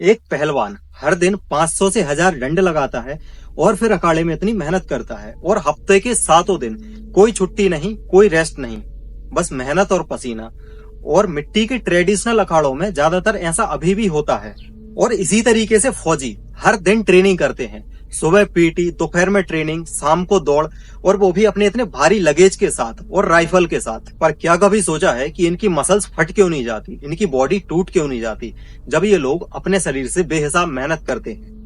एक पहलवान हर दिन 500 से 1000 डंड लगाता है और फिर अखाड़े में इतनी मेहनत करता है और हफ्ते के 7 दिन कोई छुट्टी नहीं, कोई रेस्ट नहीं, बस मेहनत और पसीना। और मिट्टी के ट्रेडिशनल अखाड़ों में ज्यादातर ऐसा अभी भी होता है। और इसी तरीके से फौजी हर दिन ट्रेनिंग करते हैं, सुबह पीटी, दोपहर में ट्रेनिंग, शाम को दौड़, और वो भी अपने इतने भारी लगेज के साथ और राइफल के साथ। पर क्या कभी सोचा है कि इनकी मसल्स फट क्यों नहीं जाती, इनकी बॉडी टूट क्यों नहीं जाती जब ये लोग अपने शरीर से बेहिसाब मेहनत करते हैं?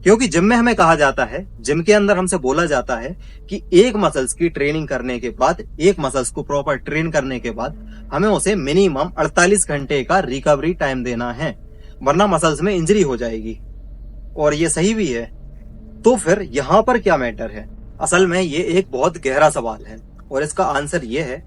क्योंकि जिम में हमें कहा जाता है, जिम के अंदर हमसे बोला जाता है कि एक मसल्स की ट्रेनिंग करने के बाद, एक मसल्स को प्रॉपर ट्रेन करने के बाद हमें उसे मिनिमम 48 घंटे का रिकवरी टाइम देना है, वरना मसल्स में इंजरी हो जाएगी। और ये सही भी है। तो फिर यहाँ पर क्या मैटर है? असल में ये एक बहुत गहरा सवाल है और इसका आंसर ये है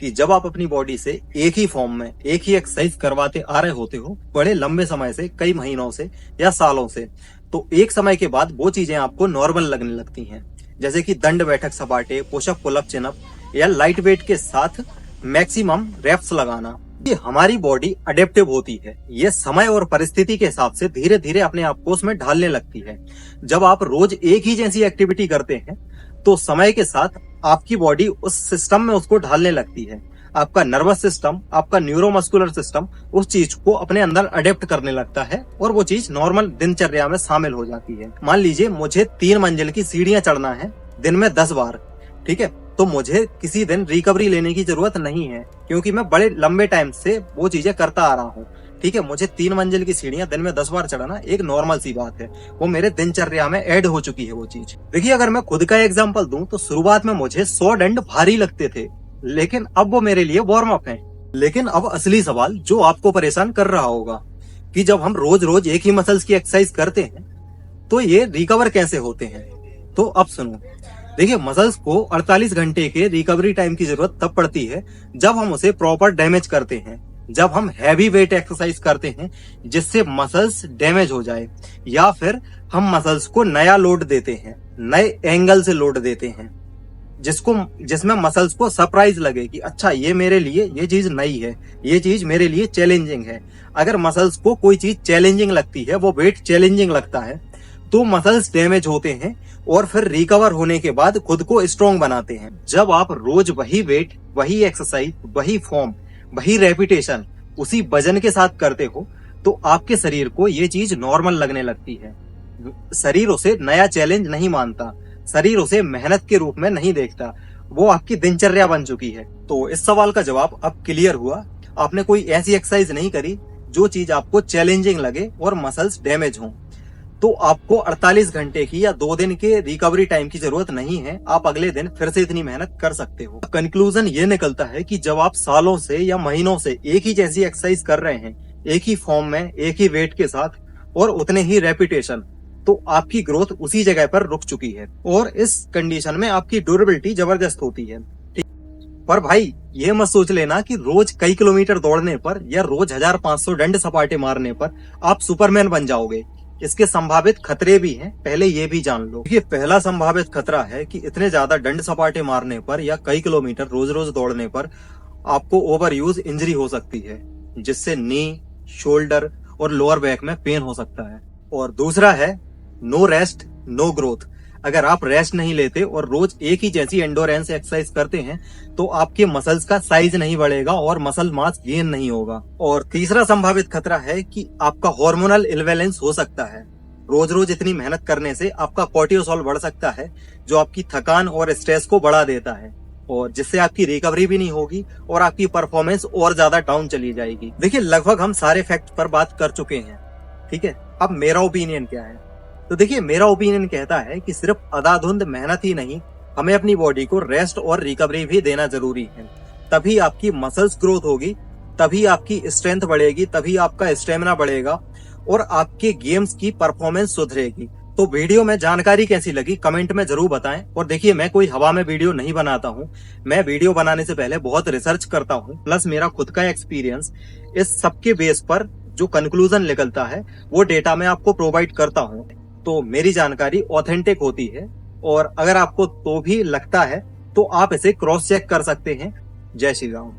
कि जब आप अपनी बॉडी से एक ही फॉर्म में एक ही एक्सरसाइज करवाते आ रहे होते हो बड़े लंबे समय से, कई महीनों से या सालों से, तो एक समय के बाद वो चीजें आपको नॉर्मल लगने लगती हैं। जैसे कि दंड बैठक सपाटे, पुशअप, पुलअप, चिनअप या लाइट वेट के साथ मैक्सिमम रेप्स लगाना। ये हमारी बॉडी अडेप्टिव होती है, ये समय और परिस्थिति के हिसाब से धीरे धीरे अपने आप को उसमें ढालने लगती है। जब आप रोज एक ही जैसी एक्टिविटी करते हैं तो समय के साथ आपकी बॉडी उस सिस्टम में उसको ढालने लगती है। आपका नर्वस सिस्टम, आपका न्यूरोमस्कुलर सिस्टम उस चीज को अपने अंदर अडेप्ट करने लगता है और वो चीज नॉर्मल दिनचर्या में शामिल हो जाती है। मान लीजिए मुझे 3 मंजिल की सीढ़ियां चढ़ना है दिन में 10 बार, ठीक है, तो मुझे किसी दिन रिकवरी लेने की जरूरत नहीं है क्योंकि मैं बड़े लंबे टाइम से वो चीजें करता आ रहा हूँ। ठीक है, मुझे 3 मंजिल की सीढ़ियां दिन में 10 बार चढ़ना एक नॉर्मल सी बात है, वो मेरे दिनचर्या में ऐड हो चुकी है वो चीज। देखिए, अगर मैं खुद का एग्जांपल दूं तो शुरुआत में मुझे 100 डंड भारी लगते थे, लेकिन अब वो मेरे लिए वार्म अप है। लेकिन अब असली सवाल जो आपको परेशान कर रहा होगा कि जब हम रोज रोज एक ही मसल्स की एक्सरसाइज करते हैं तो ये रिकवर कैसे होते हैं? तो अब सुनो। देखिए, मसल्स को 48 घंटे के रिकवरी टाइम की जरूरत तब पड़ती है जब हम उसे प्रॉपर डैमेज करते हैं, जब हम हैवी वेट एक्सरसाइज करते हैं जिससे मसल्स डैमेज हो जाए, या फिर हम मसल्स को नया लोड देते हैं, नए एंगल से लोड देते हैं, जिसमें मसल्स को सरप्राइज लगे कि अच्छा, ये मेरे लिए ये चीज नई है, ये चीज मेरे लिए चैलेंजिंग है। अगर मसल्स को कोई चीज चैलेंजिंग लगती है, वो वेट चैलेंजिंग लगता है, तो मसल्स डैमेज होते हैं और फिर रिकवर होने के बाद खुद को स्ट्रॉन्ग बनाते हैं। जब आप रोज वही वेट, वही एक्सरसाइज, वही फॉर्म, वही रेपिटेशन, उसी वजन के साथ करते हो तो आपके शरीर को ये चीज नॉर्मल लगने लगती है। शरीर उसे नया चैलेंज नहीं मानता, शरीर उसे मेहनत के रूप में नहीं देखता, वो आपकी दिनचर्या बन चुकी है। तो इस सवाल का जवाब अब क्लियर हुआ। आपने कोई ऐसी एक्सरसाइज नहीं करी जो चीज आपको चैलेंजिंग लगे और मसल्स डैमेज हों, तो आपको 48 घंटे की या 2 दिन के रिकवरी टाइम की जरूरत नहीं है। आप अगले दिन फिर से इतनी मेहनत कर सकते हो। कंक्लूजन ये निकलता है कि जब आप सालों से या महीनों से एक ही जैसी एक्सरसाइज कर रहे हैं, एक ही फॉर्म में, एक ही वेट के साथ और उतने ही रेपिटेशन, तो आपकी ग्रोथ उसी जगह पर रुक चुकी है और इस कंडीशन में आपकी ड्यूरेबिलिटी जबरदस्त होती है। पर भाई, ये मत सोच लेना कि रोज कई किलोमीटर दौड़ने पर या रोज 1500 डंड सपाटे मारने पर आप सुपरमैन बन जाओगे। इसके संभावित खतरे भी हैं, पहले ये भी जान लो। ये पहला संभावित खतरा है कि इतने ज्यादा डंड सपाटे मारने पर या कई किलोमीटर रोज रोज दौड़ने पर आपको ओवर यूज इंजरी हो सकती है, जिससे नी, शोल्डर और लोअर बैक में पेन हो सकता है। और दूसरा है नो रेस्ट नो ग्रोथ। अगर आप रेस्ट नहीं लेते और रोज एक ही जैसी एंडोरेंस एक्सरसाइज करते हैं तो आपके मसल्स का साइज नहीं बढ़ेगा और मसल मास गेन नहीं होगा। और तीसरा संभावित खतरा है कि आपका हार्मोनल इम्बैलेंस हो सकता है। रोज रोज इतनी मेहनत करने से आपका कोर्टिसोल बढ़ सकता है, जो आपकी थकान और स्ट्रेस को बढ़ा देता है और जिससे आपकी रिकवरी भी नहीं होगी और आपकी परफॉर्मेंस और ज्यादा डाउन चली जाएगी। देखिए, लगभग हम सारे फैक्ट पर बात कर चुके हैं, ठीक है। अब मेरा ओपिनियन क्या है? तो देखिए, मेरा ओपिनियन कहता है कि सिर्फ अंधाधुंध मेहनत ही नहीं, हमें अपनी बॉडी को रेस्ट और रिकवरी भी देना जरूरी है। तभी आपकी मसल्स ग्रोथ होगी, तभी आपकी स्ट्रेंथ बढ़ेगी, तभी आपका स्टेमिना बढ़ेगा और आपके गेम्स की परफॉर्मेंस सुधरेगी। तो वीडियो में जानकारी कैसी लगी कमेंट में जरूर बताएं। और देखिए, मैं कोई हवा में वीडियो नहीं बनाता हूँ, मैं वीडियो बनाने से पहले बहुत रिसर्च करता हूँ, प्लस मेरा खुद का एक्सपीरियंस, इस सबके बेस पर जो कंक्लूजन निकलता है वो डेटा मैं आपको प्रोवाइड करता हूँ। तो मेरी जानकारी ऑथेंटिक होती है और अगर आपको तो भी लगता है तो आप इसे क्रॉस चेक कर सकते हैं। जय श्री राम।